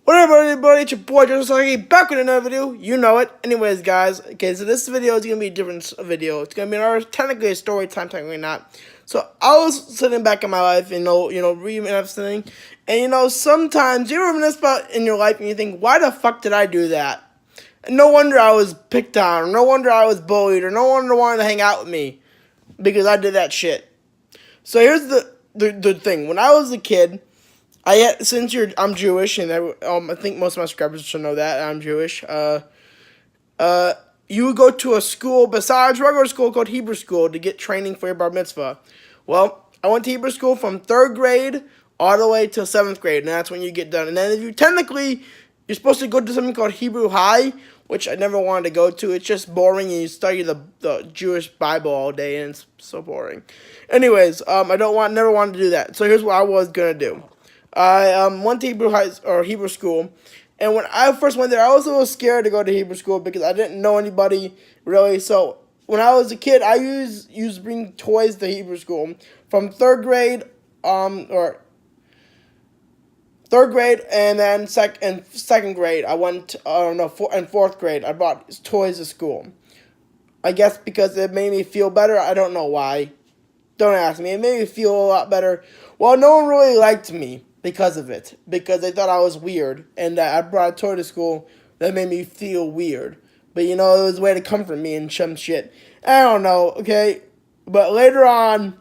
What up, everybody? It's your boy, Joseph Saki, back with another video. You know it. Anyways, guys, okay, so this video is going to be a different video. It's going to be another, technically a story time, technically not. So, I was sitting back in my life, reminiscing, and, sometimes you reminisce about in your life and you think, why the fuck did I do that? And no wonder I was picked on, or no wonder I was bullied, or no wonder wanted to hang out with me, because I did that shit. So, here's the thing. When I was a kid, I'm Jewish, and I think most of my subscribers should know that I'm Jewish. You would go to a school besides regular school called Hebrew school to get training for your bar mitzvah. Well, I went to Hebrew school from 3rd grade all the way to 7th grade, and that's when you get done. And then you're supposed to go to something called Hebrew High, which I never wanted to go to. It's just boring, and you study the Jewish Bible all day, and it's so boring. Anyways, never wanted to do that. So here's what I was gonna do. I went to Hebrew school, and when I first went there, I was a little scared to go to Hebrew school because I didn't know anybody really. So when I was a kid, I used to bring toys to Hebrew school from 3rd grade, or 3rd grade, and then second grade. I went, and 4th grade. I brought toys to school. I guess because it made me feel better. I don't know why. Don't ask me. It made me feel a lot better. Well, no one really liked me because of it. Because they thought I was weird. And I brought a toy to school that made me feel weird. But, it was a way to comfort me and some shit. I don't know, okay? But later on,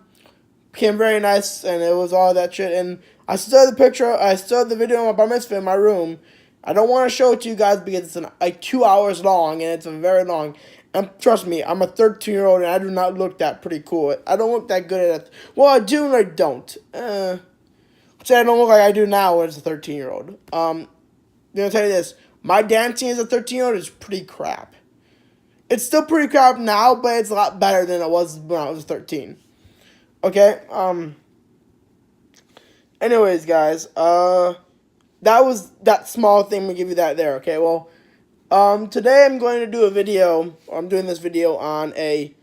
became very nice, and it was all that shit. And I still have the video of my bar mitzvah in my room. I don't want to show it to you guys because it's like 2 hours long, and it's very long. And trust me, I'm a 13-year-old, and I do not look that pretty cool. I don't look that good at it. Well, I do and I don't. Say I don't look like I do now as a 13-year-old. I'm going to tell you this. My dancing as a 13-year-old is pretty crap. It's still pretty crap now, but it's a lot better than it was when I was 13. Okay? Anyways, guys, that was that small thing. We give you that there, okay? Well, today I'm going to do a video. I'm doing this video on a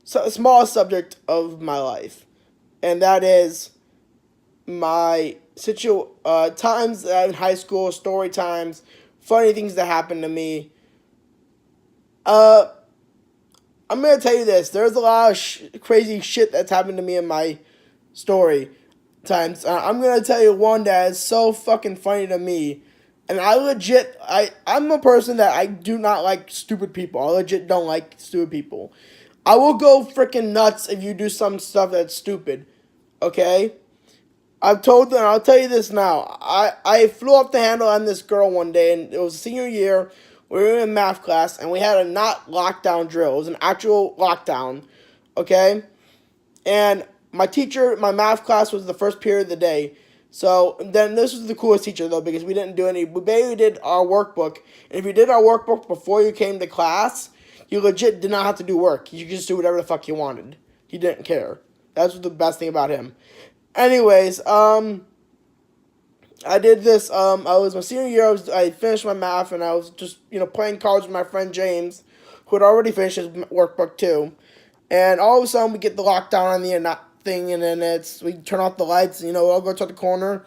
small subject of my life, and that is my times in high school, story times, funny things that happened to me. I'm gonna tell you this. There's a lot of crazy shit that's happened to me in my story times. I'm gonna tell you one that is so fucking funny to me. And I'm a person that I do not like stupid people. I legit don't like stupid people. I will go freaking nuts if you do some stuff that's stupid. Okay? I'll tell you this now. I flew off the handle on this girl one day, and it was senior year. We were in math class, and we had a not lockdown drill. It was an actual lockdown. Okay? And my math class was the first period of the day. So then this was the coolest teacher though, because we barely did our workbook. And if you did our workbook before you came to class, you legit did not have to do work. You could just do whatever the fuck you wanted. He didn't care. That's the best thing about him. Anyways, I did this, I was my senior year, I finished my math, and I was just, playing cards with my friend James, who had already finished his workbook too. And all of a sudden, we get the lockdown on the thing, and then we turn off the lights, and, we'll go to the corner,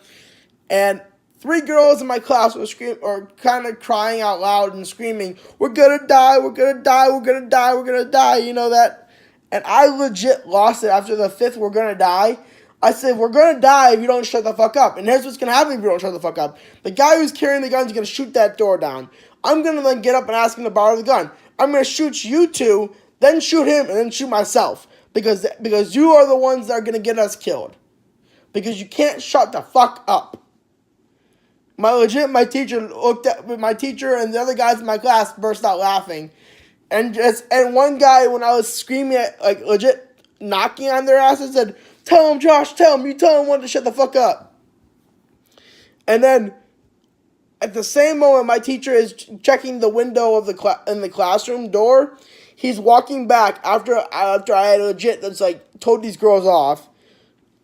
and 3 girls in my class were kind of crying out loud and screaming, "We're gonna die, we're gonna die, we're gonna die, we're gonna die," that, and I legit lost it after the 5th, "we're gonna die." I said, "We're gonna die if you don't shut the fuck up," and here's what's gonna happen if you don't shut the fuck up. The guy who's carrying the gun is gonna shoot that door down. I'm gonna then get up and ask him to borrow the gun. I'm gonna shoot you two, then shoot him, and then shoot myself. Because you are the ones that are going to get us killed. Because you can't shut the fuck up. My teacher and the other guys in my class burst out laughing. And one guy, when I was screaming at, legit knocking on their asses, said, "Tell him, Josh, tell him. You tell him when to shut the fuck up." And then, at the same moment, my teacher is checking the window of in the classroom door. He's walking back after I had legit told these girls off.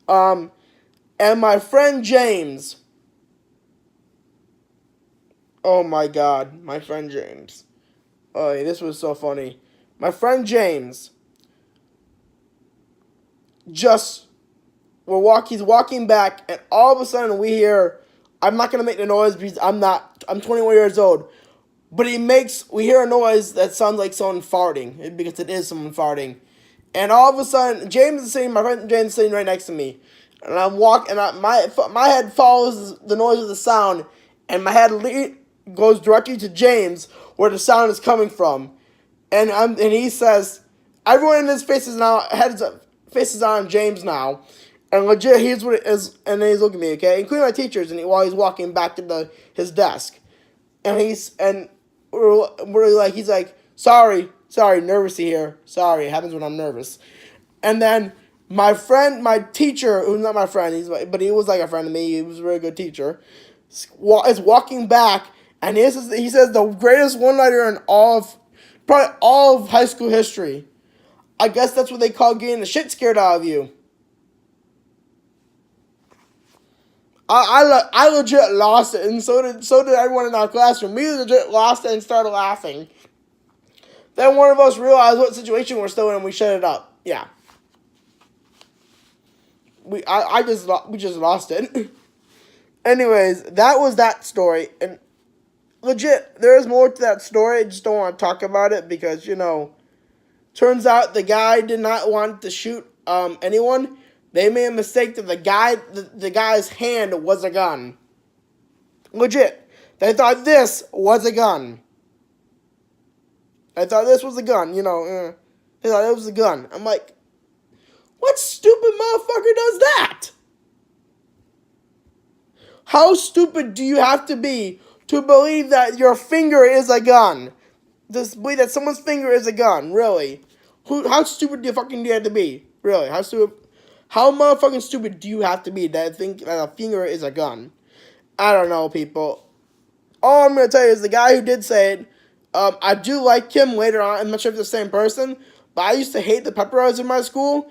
And my friend James. Oh my god, my friend James. Oh, this was so funny. My friend James he's walking back, and all of a sudden we hear, I'm not going to make the noise because I'm not I'm 21 years old. But we hear a noise that sounds like someone farting, because it is someone farting. And all of a sudden, my friend James is sitting right next to me. And I'm walking, and my head follows the noise of the sound, and my head goes directly to James, where the sound is coming from. And he says, everyone in his faces on James now. And legit, here's what it is, and then he's looking at me, okay? Including my teachers, while he's walking back to his desk. And he's like, sorry, nervous here. Sorry, it happens when I'm nervous. And then my teacher, who's not my friend, but he was like a friend to me, he was a really good teacher, is walking back, and he says the greatest one-liner in probably all of high school history. I guess that's what they call getting the shit scared out of you. I legit lost it, and so did everyone in our classroom. We legit lost it and started laughing. Then one of us realized what situation we're still in, and we shut it up. Yeah. We just lost it. Anyways, that was that story, and legit, there's more to that story. I just don't want to talk about it because, turns out the guy did not want to shoot anyone. They made a mistake that the guy's hand was a gun. Legit. They thought this was a gun. They thought this was a gun, They thought it was a gun. I'm like, what stupid motherfucker does that? How stupid do you have to be to believe that your finger is a gun? To believe that someone's finger is a gun, really? How stupid do you have to be? Really, how motherfucking stupid do you have to be that think that a finger is a gun? I don't know, people. All I'm going to tell you is the guy who did say it, I do like him later on. I'm not sure if it's the same person, but I used to hate the pep rallies in my school.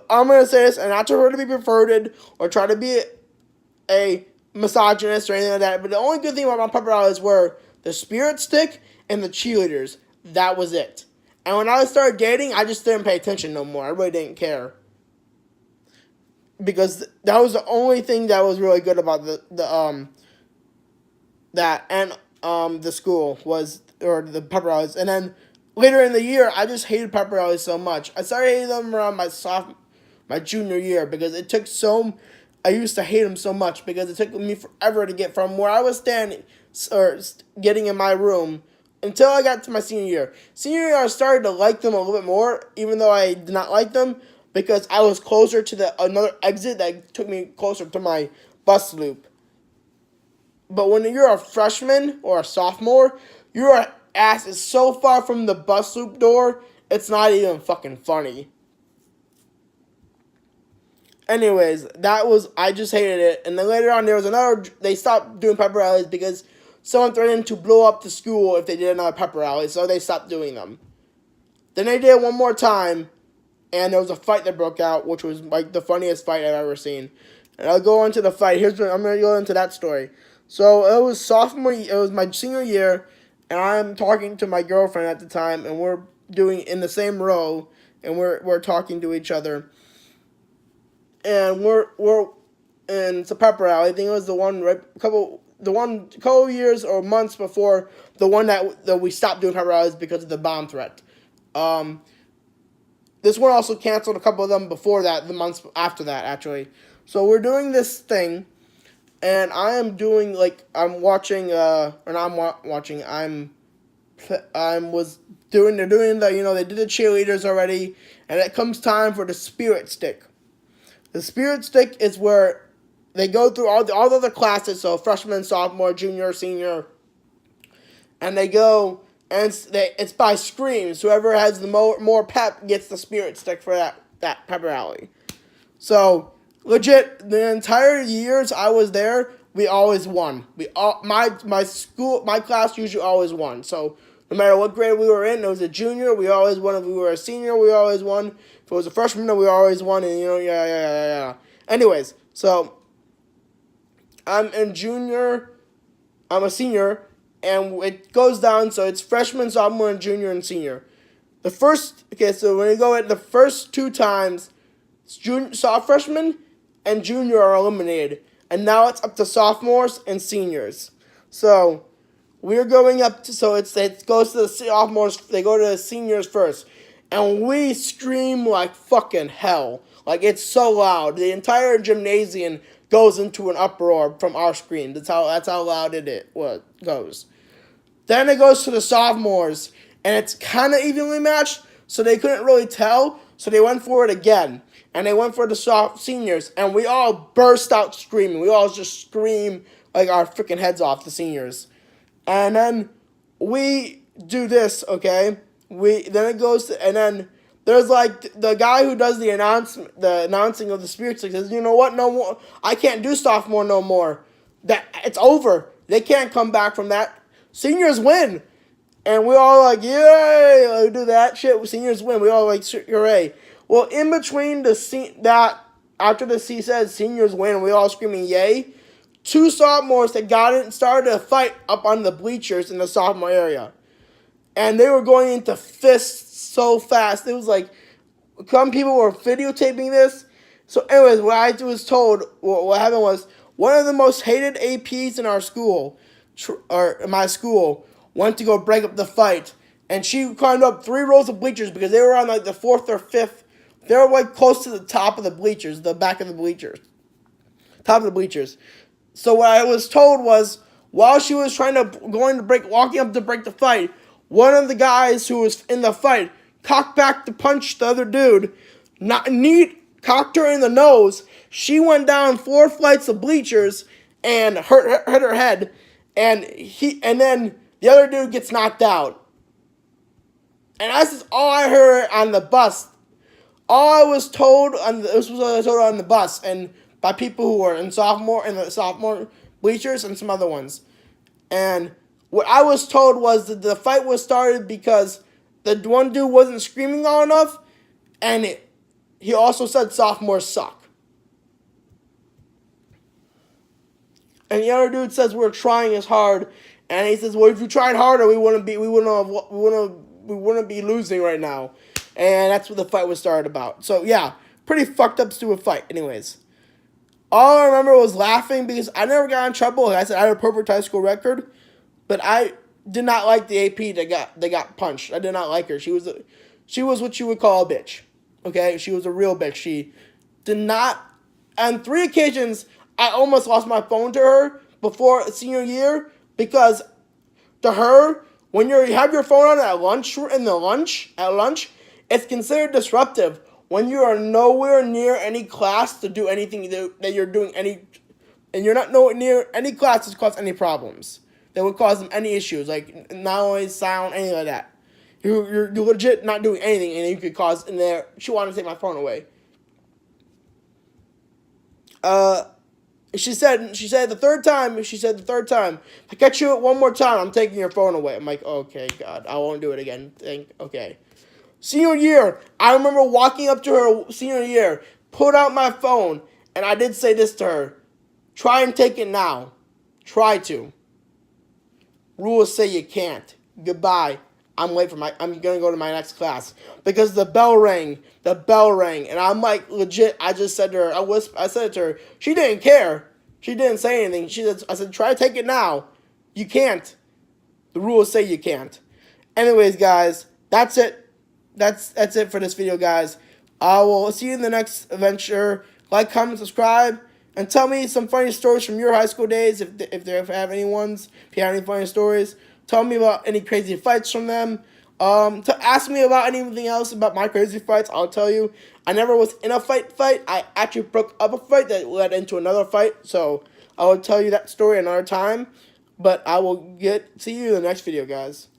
I'm going to say this, and not to her to be perverted or try to be a misogynist or anything like that, but the only good thing about my pep rallies were the spirit stick and the cheerleaders. That was it. And when I started dating, I just didn't pay attention no more. I really didn't care. Because that was the only thing that was really good about the school or the pep rallies. And then later in the year, I just hated pep rallies so much. I started hating them around my junior year because I used to hate them so much because it took me forever to get from where I was standing or getting in my room until I got to my senior year. Senior year, I started to like them a little bit more, even though I did not like them, because I was closer to another exit that took me closer to my bus loop. But when you're a freshman or a sophomore, your ass is so far from the bus loop door, it's not even fucking funny. Anyways, I just hated it. And then later on, they stopped doing pep rallies because someone threatened to blow up the school if they did another pep rally, so they stopped doing them. Then they did it one more time, and there was a fight that broke out, which was like the funniest fight I've ever seen. And I'll go into the fight. I'm going to go into that story. So it was my senior year, and I'm talking to my girlfriend at the time, and we're doing in the same row, and we're talking to each other. And and it's a pep rally. I think it was the couple years or months before the one that we stopped doing pep rallies because of the bomb threat. This one also canceled a couple of them before that, the months after that, actually. So we're doing this thing, and I am doing, I'm watching, they're doing they did the cheerleaders already, and it comes time for the spirit stick. The spirit stick is where they go through all the other classes, so freshman, sophomore, junior, senior, and they go, and it's by screams. Whoever has the more pep gets the spirit stick for that pep rally. So, legit, the entire years I was there, we always won. My class usually always won. So, no matter what grade we were in, it was a junior, we always won. If we were a senior, we always won. If it was a freshman, we always won. And, yeah. Anyways, so, I'm a senior, and it goes down, so it's freshman, sophomore, and junior, and senior. So when you go at the first two times, freshman and junior are eliminated. And now it's up to sophomores and seniors. So, we're going up to, so it goes to the sophomores, they go to the seniors first. And we scream like fucking hell. Like, it's so loud. The entire gymnasium goes into an uproar from our scream. That's how loud it goes. Then it goes to the sophomores, and it's kind of evenly matched, so they couldn't really tell, so they went for it again. And they went for the seniors, and we all burst out screaming. We all just scream like our freaking heads off, the seniors. And then we do this, okay? Then it goes to, and then there's like the guy who does the announcing of the spirits, like, says, you know what, no more, I can't do sophomore no more. That it's over. They can't come back from that. Seniors win. And we all like, yay, like, do that shit. Seniors win. We all like, hooray. Well, in between after the C says seniors win, we all screaming yay, two sophomores that got it and started a fight up on the bleachers in the sophomore area. And they were going into fists so fast. It was like, some people were videotaping this. So anyways, what I was told, what happened was, one of the most hated APs in our school, or my school, went to go break up the fight. And she climbed up 3 rows of bleachers because they were on like the 4th or 5th. They were like close to the top of the bleachers, the back of the bleachers. Top of the bleachers. So what I was told was, while she was walking up to break the fight, one of the guys who was in the fight cocked back to punch the other dude, cocked her in the nose. She went down 4 flights of bleachers and hurt her head, and then the other dude gets knocked out. And this is all I heard on the bus. All I was told this was what I was told on the bus, and by people who were in the sophomore bleachers and some other ones. And what I was told was that the fight was started because the one dude wasn't screaming loud enough, and he also said sophomores suck. And the other dude says we're trying as hard, and he says, well, if you tried harder, we wouldn't be losing right now. And that's what the fight was started about. So yeah, pretty fucked up, stupid fight. Anyways, all I remember was laughing because I never got in trouble. Like I said, I had a perfect high school record, but I did not like the AP that got punched. I did not like her. She was what you would call a bitch. Okay, she was a real bitch. She did not. On 3 occasions, I almost lost my phone to her before senior year because to her, when you have your phone on at lunch, it's considered disruptive when you are nowhere near any class to do anything that you're doing and you're not nowhere near any class to cause any problems that would cause them any issues, like not only sound, anything like that. You're legit not doing anything, and you could cause in there. She wanted to take my phone away. She said the third time, if I catch you one more time, I'm taking your phone away. I'm like, okay, God, I won't do it again. Okay. Senior year, I remember walking up to her senior year, pulled out my phone, and I did say this to her. Try and take it now. Try to. Rules say you can't. Goodbye. I'm gonna go to my next class. Because the bell rang, and I'm like, legit, I just said to her, I said it to her, she didn't care. She didn't say anything. I said, try to take it now. You can't. The rules say you can't. Anyways, guys, that's it. That's it for this video, guys. I will see you in the next adventure. Like, comment, subscribe, and tell me some funny stories from your high school days, if you have any ones. If you have any funny stories, tell me about any crazy fights from them. To ask me about anything else about my crazy fights, I'll tell you. I never was in a fight. I actually broke up a fight that led into another fight. So I will tell you that story another time. But I will see you in the next video, guys.